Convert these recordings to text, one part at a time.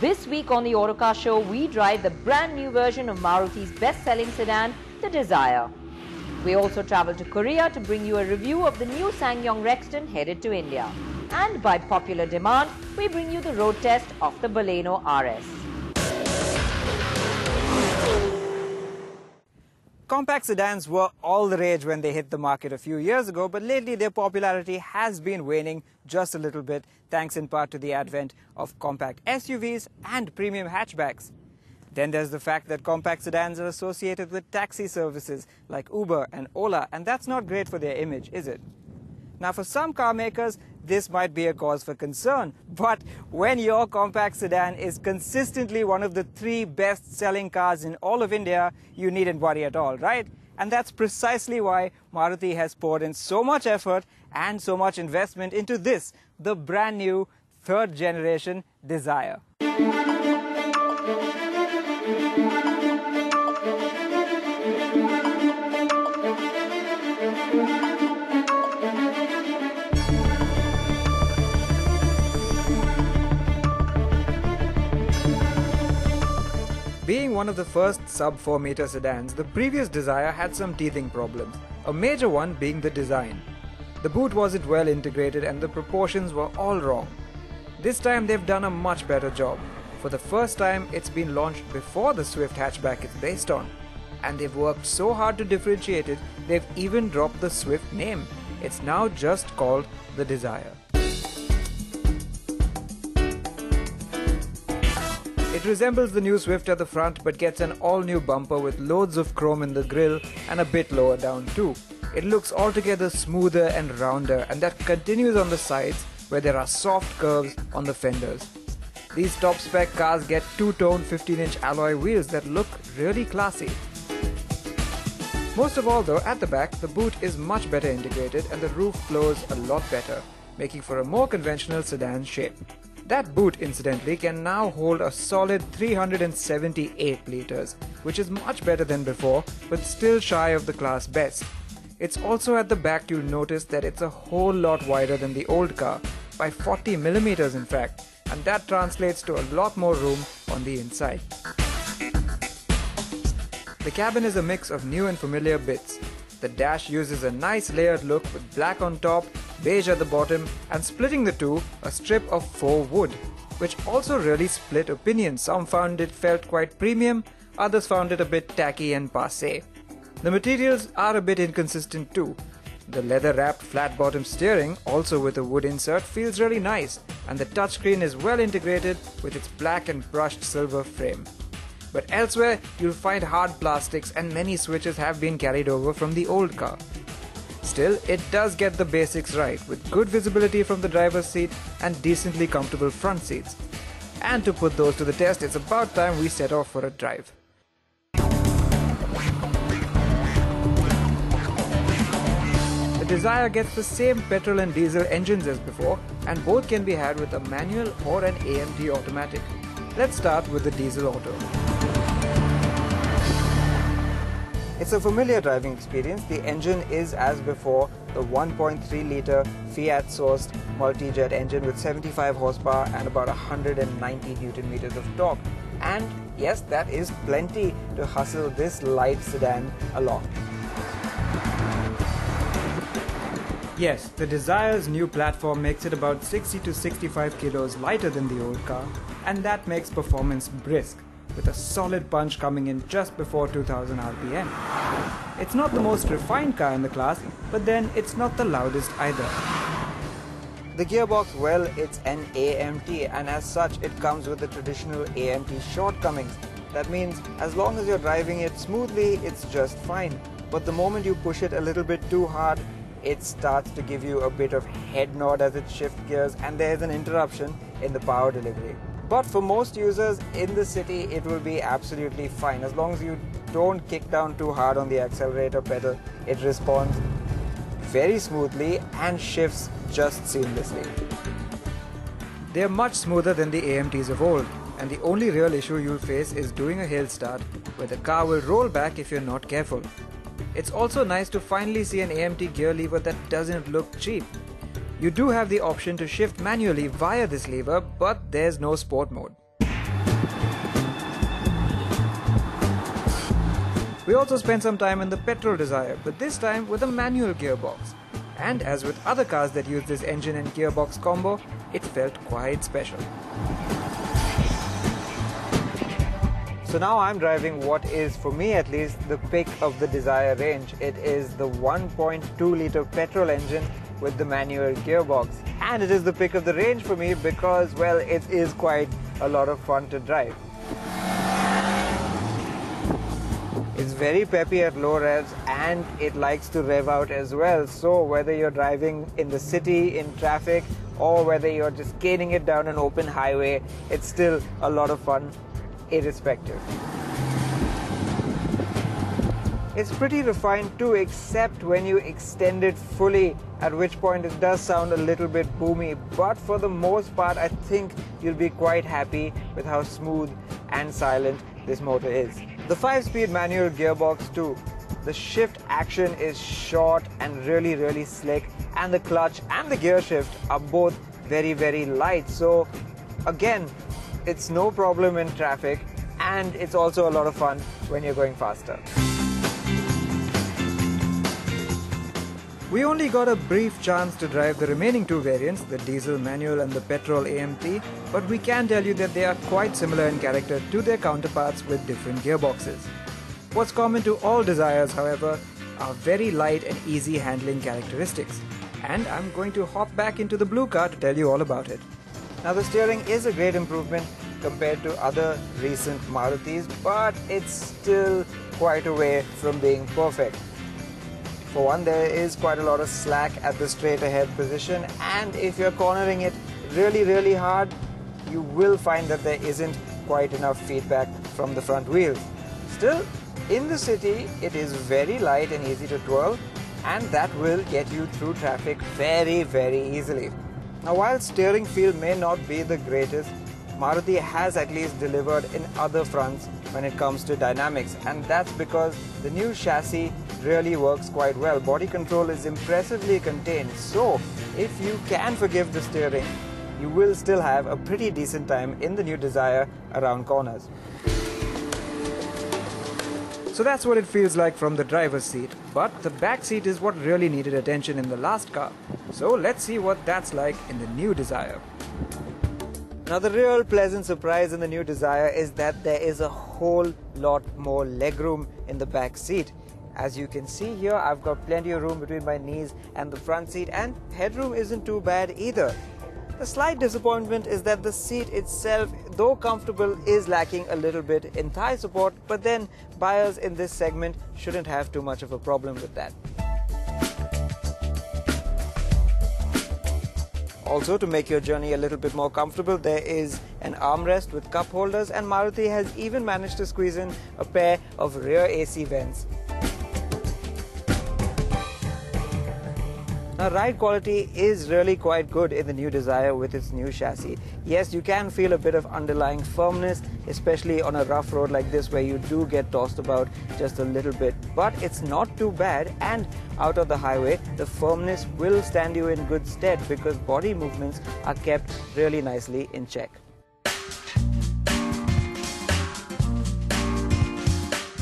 This week on the Autocar Show, we drive the brand new version of Maruti's best-selling sedan, the Dzire. We also travel to Korea to bring you a review of the new SsangYong Rexton headed to India. And by popular demand, we bring you the road test of the Baleno RS. Compact sedans were all the rage when they hit the market a few years ago, but lately their popularity has been waning just a little bit, thanks in part to the advent of compact SUVs and premium hatchbacks. Then there's the fact that compact sedans are associated with taxi services like Uber and Ola, and that's not great for their image, is it? Now, for some car makers, this might be a cause for concern, but when your compact sedan is consistently one of the 3 best-selling cars in all of India, you needn't worry at all, right? And that's precisely why Maruti has poured in so much effort and so much investment into this, the brand new 3rd generation Dzire. Being one of the first sub-4 meter sedans, the previous Dzire had some teething problems, a major one being the design. The boot wasn't well integrated and the proportions were all wrong. This time they've done a much better job. For the first time, it's been launched before the Swift hatchback it's based on. And they've worked so hard to differentiate it, they've even dropped the Swift name. It's now just called the Dzire. It resembles the new Swift at the front but gets an all-new bumper with loads of chrome in the grille and a bit lower down too. It looks altogether smoother and rounder, and that continues on the sides where there are soft curves on the fenders. These top-spec cars get two-tone 15-inch alloy wheels that look really classy. Most of all though, at the back, the boot is much better integrated and the roof flows a lot better, making for a more conventional sedan shape. That boot, incidentally, can now hold a solid 378 litres, which is much better than before, but still shy of the class best. It's also at the back you'll notice that it's a whole lot wider than the old car, by 40 millimeters in fact, and that translates to a lot more room on the inside. The cabin is a mix of new and familiar bits. The dash uses a nice layered look with black on top, beige at the bottom, and splitting the two, a strip of faux wood, which also really split opinions. Some found it felt quite premium, others found it a bit tacky and passé. The materials are a bit inconsistent too. The leather-wrapped flat-bottom steering, also with a wood insert, feels really nice, and the touchscreen is well integrated with its black and brushed silver frame. But elsewhere, you'll find hard plastics and many switches have been carried over from the old car. Still, it does get the basics right, with good visibility from the driver's seat and decently comfortable front seats. And to put those to the test, it's about time we set off for a drive. The Dzire gets the same petrol and diesel engines as before, and both can be had with a manual or an AMT automatic. Let's start with the diesel auto. It's a familiar driving experience. The engine is, as before, the 1.3-litre Fiat-sourced multi-jet engine with 75 horsepower and about 190 Newton-meters of torque. And yes, that is plenty to hustle this light sedan along. Yes, the Dzire's new platform makes it about 60 to 65 kilos lighter than the old car, and that makes performance brisk, with a solid punch coming in just before 2000 RPM. It's not the most refined car in the class, but then it's not the loudest either. The gearbox, well, it's an AMT, and as such it comes with the traditional AMT shortcomings. That means as long as you're driving it smoothly, it's just fine. But the moment you push it a little bit too hard, it starts to give you a bit of head nod as it shifts gears, and there's an interruption in the power delivery. But for most users in the city, it will be absolutely fine. As long as you don't kick down too hard on the accelerator pedal, it responds very smoothly and shifts just seamlessly. They are much smoother than the AMTs of old, and the only real issue you'll face is doing a hill start, where the car will roll back if you're not careful. It's also nice to finally see an AMT gear lever that doesn't look cheap. You do have the option to shift manually via this lever, but there's no sport mode. We also spent some time in the petrol Dzire, but this time with a manual gearbox. And as with other cars that use this engine and gearbox combo, it felt quite special. So now I'm driving what is, for me at least, the pick of the Dzire range. It is the 1.2 litre petrol engine with the manual gearbox. And it is the pick of the range for me because, well, it is quite a lot of fun to drive. It's very peppy at low revs and it likes to rev out as well. So whether you're driving in the city, in traffic, or whether you're just scaling it down an open highway, it's still a lot of fun irrespective. It's pretty refined too, except when you extend it fully, at which point it does sound a little bit boomy, but for the most part I think you'll be quite happy with how smooth and silent this motor is. The 5-speed manual gearbox too. The shift action is short and really slick, and the clutch and the gear shift are both very light. So again, it's no problem in traffic, and it's also a lot of fun when you're going faster. We only got a brief chance to drive the remaining two variants, the diesel manual and the petrol AMT, but we can tell you that they are quite similar in character to their counterparts with different gearboxes. What's common to all Dzires, however, are very light and easy handling characteristics. And I'm going to hop back into the blue car to tell you all about it. Now the steering is a great improvement compared to other recent Marutis, but it's still quite a way from being perfect. For one, there is quite a lot of slack at the straight ahead position, and if you're cornering it really hard, you will find that there isn't quite enough feedback from the front wheels. Still, in the city, it is very light and easy to twirl, and that will get you through traffic very easily. Now, while steering feel may not be the greatest, Maruti has at least delivered in other fronts when it comes to dynamics, and that's because the new chassis really works quite well. Body control is impressively contained, so if you can forgive the steering, you will still have a pretty decent time in the new Dzire around corners. So that's what it feels like from the driver's seat, but the back seat is what really needed attention in the last car. So let's see what that's like in the new Dzire. Now the real pleasant surprise in the new Dzire is that there is a whole lot more legroom in the back seat. As you can see here, I've got plenty of room between my knees and the front seat, and headroom isn't too bad either. The slight disappointment is that the seat itself, though comfortable, is lacking a little bit in thigh support, but then buyers in this segment shouldn't have too much of a problem with that. Also, to make your journey a little bit more comfortable, there is an armrest with cup holders, and Maruti has even managed to squeeze in a pair of rear AC vents. Now, ride quality is really quite good in the new Dzire with its new chassis. Yes, you can feel a bit of underlying firmness, especially on a rough road like this where you do get tossed about just a little bit, but it's not too bad, and out of the highway, the firmness will stand you in good stead because body movements are kept really nicely in check.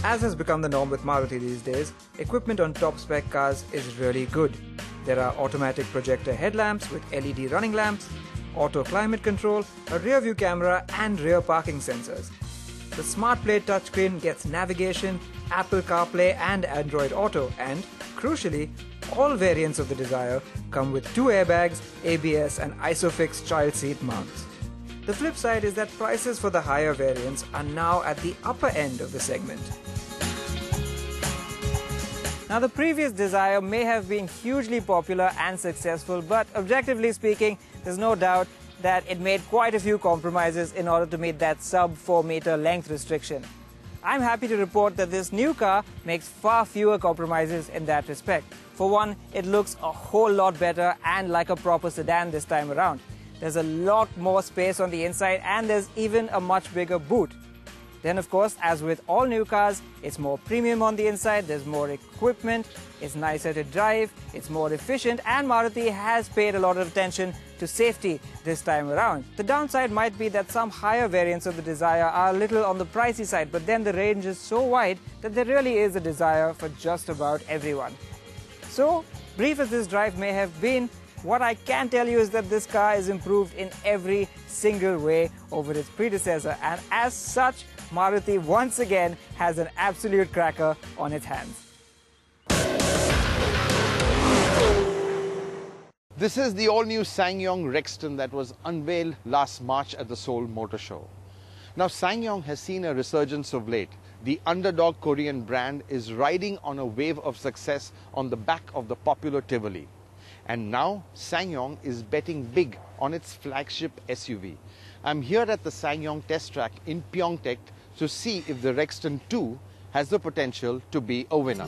As has become the norm with Maruti these days, equipment on top spec cars is really good. There are automatic projector headlamps with LED running lamps, auto climate control, a rear view camera and rear parking sensors. The SmartPlay touchscreen gets navigation, Apple CarPlay and Android Auto, and, crucially, all variants of the Dzire come with 2 airbags, ABS and ISOFIX child seat mounts. The flip side is that prices for the higher variants are now at the upper end of the segment. Now, the previous Dzire may have been hugely popular and successful, but objectively speaking, there's no doubt that it made quite a few compromises in order to meet that sub 4 meter length restriction. I'm happy to report that this new car makes far fewer compromises in that respect. For one, it looks a whole lot better and like a proper sedan this time around. There's a lot more space on the inside, and there's even a much bigger boot. Then, of course, as with all new cars, it's more premium on the inside, there's more equipment, it's nicer to drive, it's more efficient, and Maruti has paid a lot of attention to safety this time around. The downside might be that some higher variants of the Dzire are a little on the pricey side, but then the range is so wide that there really is a Dzire for just about everyone. So, brief as this drive may have been, what I can tell you is that this car is improved in every single way over its predecessor, and as such, Maruti once again has an absolute cracker on its hands. This is the all-new SsangYong Rexton that was unveiled last March at the Seoul Motor Show. Now, SsangYong has seen a resurgence of late. The underdog Korean brand is riding on a wave of success on the back of the popular Tivoli. And now, SsangYong is betting big on its flagship SUV. I'm here at the SsangYong test track in Pyeongtaek to see if the Rexton 2 has the potential to be a winner.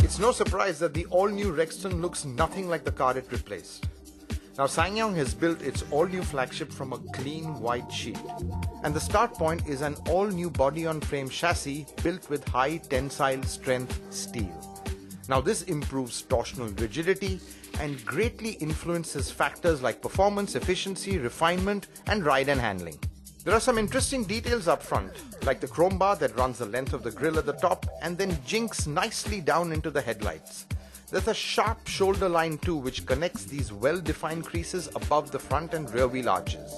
It's no surprise that the all-new Rexton looks nothing like the car it replaced. Now, SsangYong has built its all-new flagship from a clean white sheet. And the start point is an all-new body-on-frame chassis built with high tensile strength steel. Now, this improves torsional rigidity and greatly influences factors like performance, efficiency, refinement, and ride and handling. There are some interesting details up front, like the chrome bar that runs the length of the grille at the top and then jinks nicely down into the headlights. There's a sharp shoulder line too, which connects these well-defined creases above the front and rear wheel arches.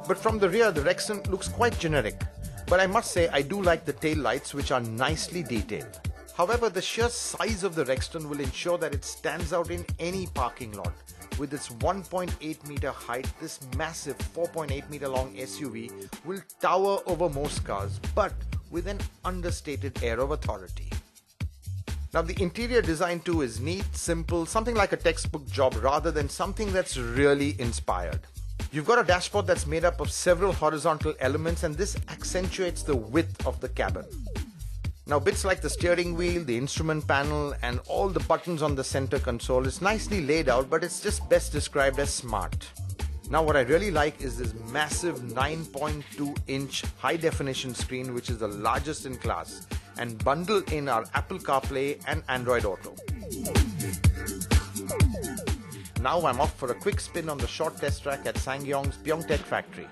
But from the rear, the Rexton looks quite generic. But I must say, I do like the tail lights, which are nicely detailed. However, the sheer size of the Rexton will ensure that it stands out in any parking lot. With its 1.8 meter height, this massive 4.8 meter long SUV will tower over most cars, but with an understated air of authority. Now, the interior design too is neat, simple, something like a textbook job rather than something that's really inspired. You've got a dashboard that's made up of several horizontal elements, and this accentuates the width of the cabin. Now, bits like the steering wheel, the instrument panel, and all the buttons on the center console is nicely laid out, but it's just best described as smart. Now, what I really like is this massive 9.2-inch high-definition screen, which is the largest in class, and bundled in are Apple CarPlay and Android Auto. Now I'm off for a quick spin on the short test track at SsangYong's Pyeongtaek factory.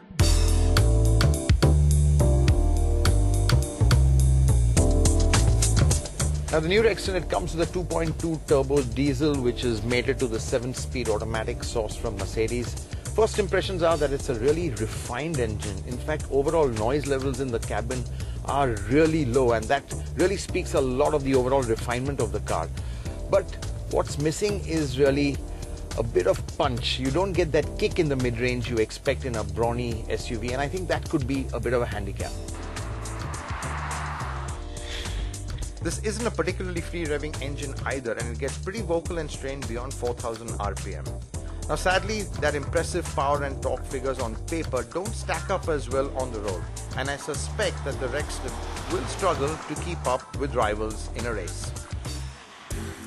Now, the new Rexton, it comes with a 2.2 turbo diesel, which is mated to the 7-speed automatic sourced from Mercedes. First impressions are that it's a really refined engine. In fact, overall noise levels in the cabin are really low, and that really speaks a lot of the overall refinement of the car. But what's missing is really a bit of punch. You don't get that kick in the mid-range you expect in a brawny SUV, and I think that could be a bit of a handicap. This isn't a particularly free-revving engine either, and it gets pretty vocal and strained beyond 4,000 RPM. Now, sadly, that impressive power and torque figures on paper don't stack up as well on the road, and I suspect that the Rexton will struggle to keep up with rivals in a race.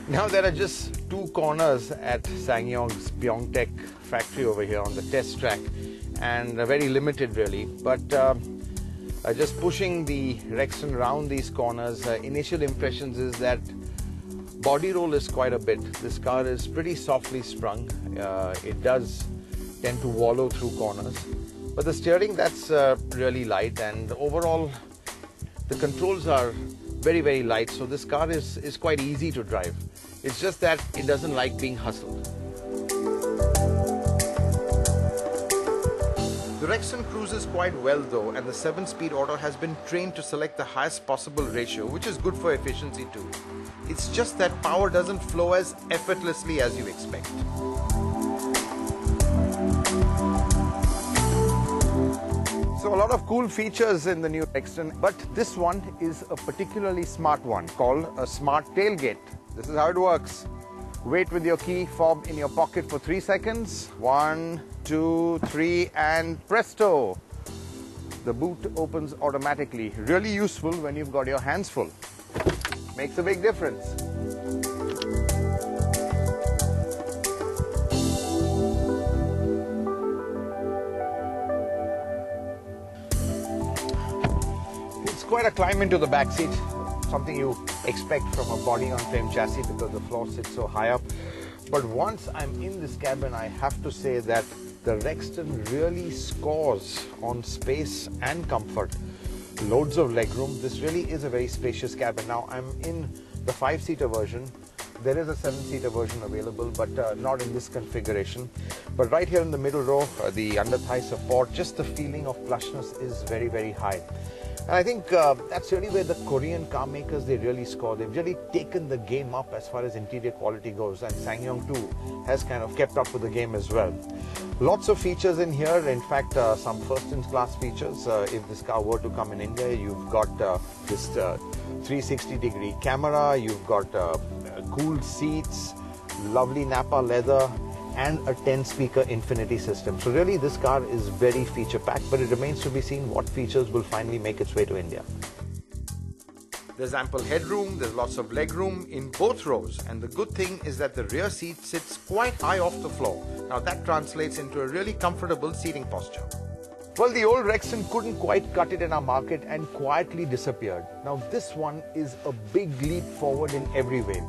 Now, there are just 2 corners at SsangYong's Pyeongtaek factory over here on the test track, and very limited really, but just pushing the Rexton around these corners, initial impressions is that body roll is quite a bit. This car is pretty softly sprung. It does tend to wallow through corners, but the steering, that's really light, and overall the controls are very, very light, so this car is quite easy to drive. It's just that it doesn't like being hustled. The Rexton cruises quite well though, and the 7-speed auto has been trained to select the highest possible ratio, which is good for efficiency too. It's just that power doesn't flow as effortlessly as you expect. So a lot of cool features in the new Rexton, but this one is a particularly smart one called a smart tailgate. This is how it works. Wait with your key fob in your pocket for 3 seconds. 1, 2, 3, and presto! The boot opens automatically. Really useful when you've got your hands full. Makes a big difference. It's quite a climb into the back seat. something you expect from a body-on-frame chassis because the floor sits so high up. But once I'm in this cabin, I have to say that the Rexton really scores on space and comfort. Loads of legroom. This really is a very spacious cabin. Now, I'm in the 5-seater version. There is a 7-seater version available, but not in this configuration. But right here in the middle row, the under-thigh support, just the feeling of plushness is very, very high. And I think that's really where the Korean car makers, they really score. They've really taken the game up as far as interior quality goes, and SsangYong too has kind of kept up with the game as well. Lots of features in here. In fact, some first-in-class features. If this car were to come in India, you've got this 360-degree camera, you've got cooled seats, lovely Napa leather, and a 10-speaker Infinity system. So really this car is very feature-packed, but it remains to be seen what features will finally make its way to India. There's ample headroom, there's lots of legroom in both rows, and the good thing is that the rear seat sits quite high off the floor. Now that translates into a really comfortable seating posture. Well, the old Rexton couldn't quite cut it in our market and quietly disappeared. Now this one is a big leap forward in every way.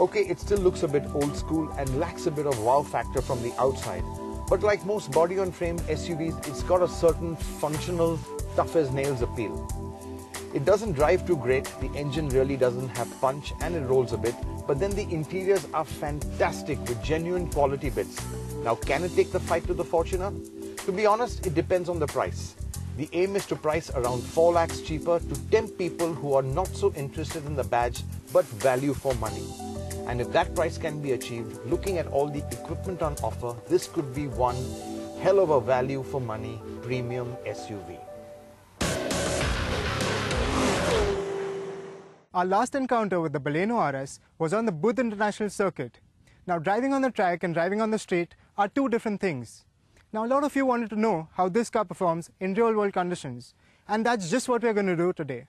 Okay, it still looks a bit old school and lacks a bit of wow factor from the outside. But like most body-on-frame SUVs, it's got a certain functional, tough-as-nails appeal. It doesn't drive too great, the engine really doesn't have punch and it rolls a bit, but then the interiors are fantastic with genuine quality bits. Now, can it take the fight to the Fortuner? To be honest, it depends on the price. The aim is to price around 4 lakhs cheaper to tempt people who are not so interested in the badge but value for money. And if that price can be achieved, looking at all the equipment on offer, this could be one hell of a value for money premium SUV. Our last encounter with the Baleno RS was on the Budh International Circuit. Now, driving on the track and driving on the street are two different things. Now, a lot of you wanted to know how this car performs in real-world conditions, and that's just what we're going to do today.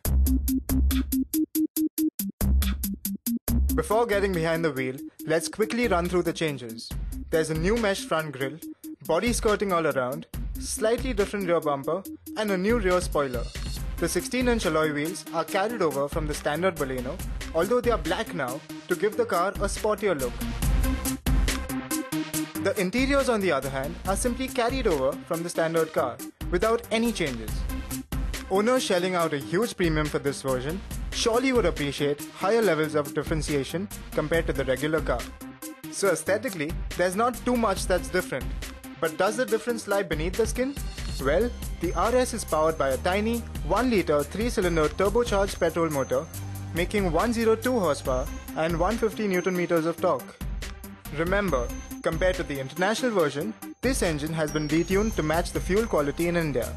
Before getting behind the wheel, let's quickly run through the changes. There's a new mesh front grille, body skirting all around, slightly different rear bumper, and a new rear spoiler. The 16-inch alloy wheels are carried over from the standard Baleno, although they are black now to give the car a sportier look. The interiors, on the other hand, are simply carried over from the standard car, without any changes. Owners shelling out a huge premium for this version surely would appreciate higher levels of differentiation compared to the regular car. So aesthetically, there's not too much that's different. But does the difference lie beneath the skin? Well, the RS is powered by a tiny 1-litre 3-cylinder turbocharged petrol motor, making 102 horsepower and 150 Nm of torque. Remember, compared to the international version, this engine has been detuned to match the fuel quality in India.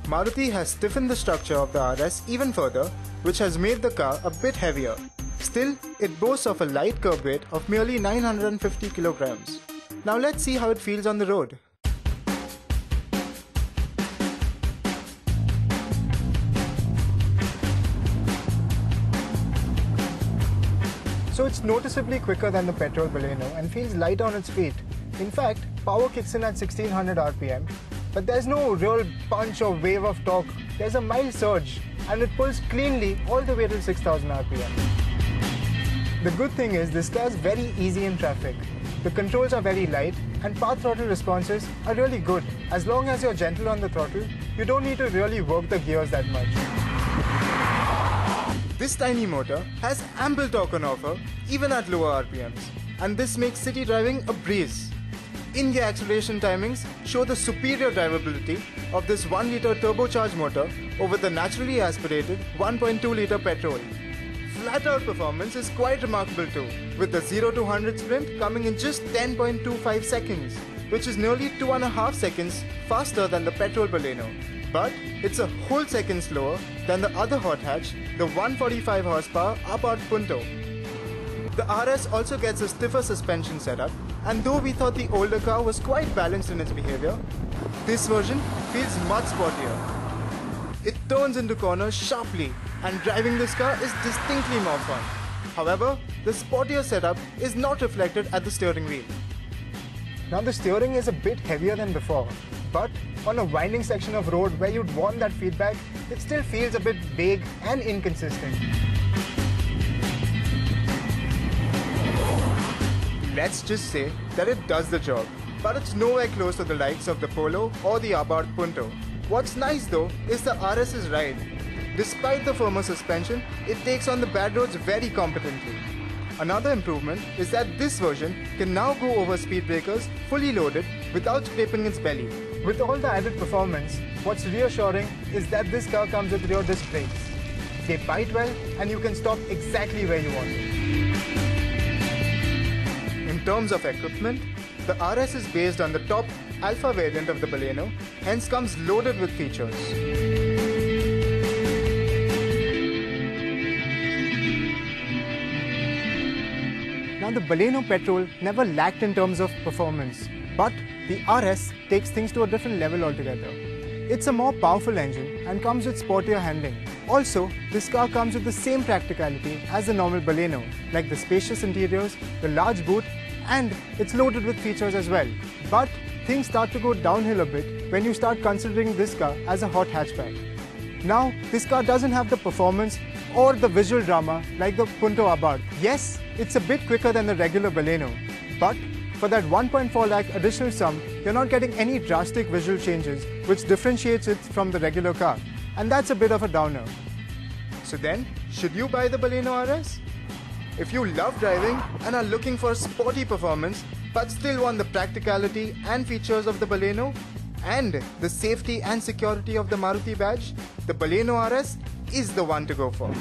Maruti has stiffened the structure of the RS even further, which has made the car a bit heavier. Still, it boasts of a light curb weight of merely 950 kilograms. Now let's see how it feels on the road. So it's noticeably quicker than the petrol Baleno and feels light on its feet. In fact, power kicks in at 1600 RPM, but there's no real punch or wave of torque. There's a mild surge and it pulls cleanly all the way to 6000 RPM. The good thing is this car is very easy in traffic. The controls are very light and path throttle responses are really good. As long as you're gentle on the throttle, you don't need to really work the gears that much. This tiny motor has ample torque on offer even at lower RPMs, and this makes city driving a breeze. In-gear acceleration timings show the superior drivability of this 1-litre turbocharged motor over the naturally aspirated 1.2-litre petrol. Flat-out performance is quite remarkable too, with the 0 to 100 sprint coming in just 10.25 seconds, which is nearly 2.5 seconds faster than the petrol Baleno. But it's a whole second slower than the other hot hatch, the 145 horsepower Abarth Punto. The RS also gets a stiffer suspension setup, and though we thought the older car was quite balanced in its behavior, this version feels much sportier. It turns into corners sharply, and driving this car is distinctly more fun. However, the sportier setup is not reflected at the steering wheel. Now the steering is a bit heavier than before, but on a winding section of road where you'd want that feedback, it still feels a bit vague and inconsistent. let's just say that it does the job, but it's nowhere close to the likes of the Polo or the Abarth Punto. What's nice though is the RS's ride. Despite the firmer suspension, it takes on the bad roads very competently. Another improvement is that this version can now go over speed breakers fully loaded without scraping its belly. With all the added performance, what's reassuring is that this car comes with rear disc brakes. They bite well and you can stop exactly where you want. In terms of equipment, the RS is based on the top Alpha variant of the Baleno, hence comes loaded with features. Now the Baleno petrol never lacked in terms of performance, but the RS takes things to a different level altogether. It's a more powerful engine and comes with sportier handling. Also, this car comes with the same practicality as the normal Baleno, like the spacious interiors, the large boot, and it's loaded with features as well. But things start to go downhill a bit when you start considering this car as a hot hatchback. Now, this car doesn't have the performance or the visual drama like the Punto Abarth. Yes, it's a bit quicker than the regular Baleno, but for that 1.4 lakh additional sum, you're not getting any drastic visual changes which differentiates it from the regular car, and that's a bit of a downer. So then, should you buy the Baleno RS? If you love driving and are looking for sporty performance but still want the practicality and features of the Baleno and the safety and security of the Maruti badge, the Baleno RS is the one to go for.